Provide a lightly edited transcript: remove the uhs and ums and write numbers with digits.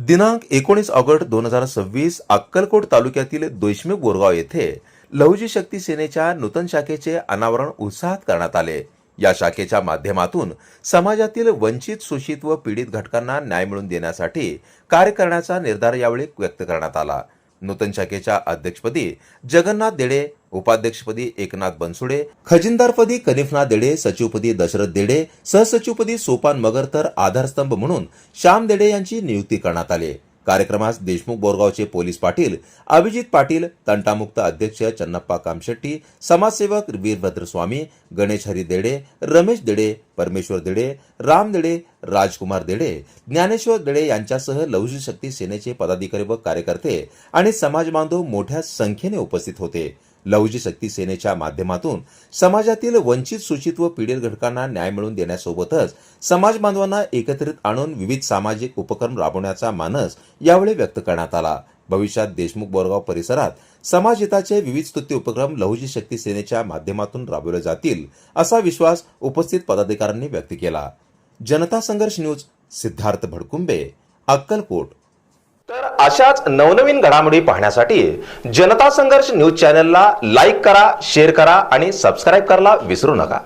दिनांक 19 ऑगस्ट 2026 अक्कलकोट तालुक्यातील देशमुख बोरगाव येथे लहुजी शक्ती सेनेच्या नूतन शाखेचे अनावरण उत्साहात करण्यात आले। या शाखेच्या माध्यमातून समाजातील वंचित, शोषित व पीडित घटकांना न्याय मिळवून देण्यासाठी कार्य करण्याचा निर्धार यावेळी व्यक्त करण्यात आला। नूतन शाखेच्या अध्यक्षपदी जगन्नाथ देडे, उपाध्यक्षपदी एकनाथ बनसुडे, खजिनदारपदी कनिफनाथ देडे, सचिवपदी दशरथ देडे, सहसचिवपदी सोपान मगर तर आधारस्तंभ म्हणून श्याम देडे यांची नियुक्ती करण्यात आली। कार्यक्रमास देशमुख बोरगावचे पोलीस पाटील अभिजित पाटील, तंटामुक्त अध्यक्ष चन्नप्पा कामशेट्टी, समाजसेवक वीरभद्र स्वामी, गणेश हरी देडे, रमेश देडे, परमेश्वर देडे, राम देडे, राजकुमार देडे, ज्ञानेश्वर देडे यांच्यासह लहुजी शक्ती सेनेचे पदाधिकारी व कार्यकर्ते आणि समाज बांधव मोठ्या संख्येने उपस्थित होते। लहुजी शक्ती सेनेच्या माध्यमातून समाजातील वंचित, शोषित व पीडित घटकांना न्याय मिळवून देण्यासोबतच समाज बांधवांना एकत्रित आणून विविध सामाजिक उपक्रम राबवण्याचा मानस यावेळी व्यक्त करण्यात आला। भविष्यात देशमुख बोरगाव परिसरात समाजहिताचे विविध स्तुत्य उपक्रम लहुजी शक्ती सेनेच्या माध्यमातून राबवले जातील असा विश्वास उपस्थित पदाधिकाऱ्यांनी व्यक्त केला। जनता संघर्ष न्यूज, सिद्धार्थ भडकुंबे, अक्कलकोट। तर अशाच नवनवीन घडामोडी पाहण्यासाठी जनता संघर्ष न्यूज चॅनलला लाईक करा, शेअर करा आणि सबस्क्राइब करायला विसरू नका।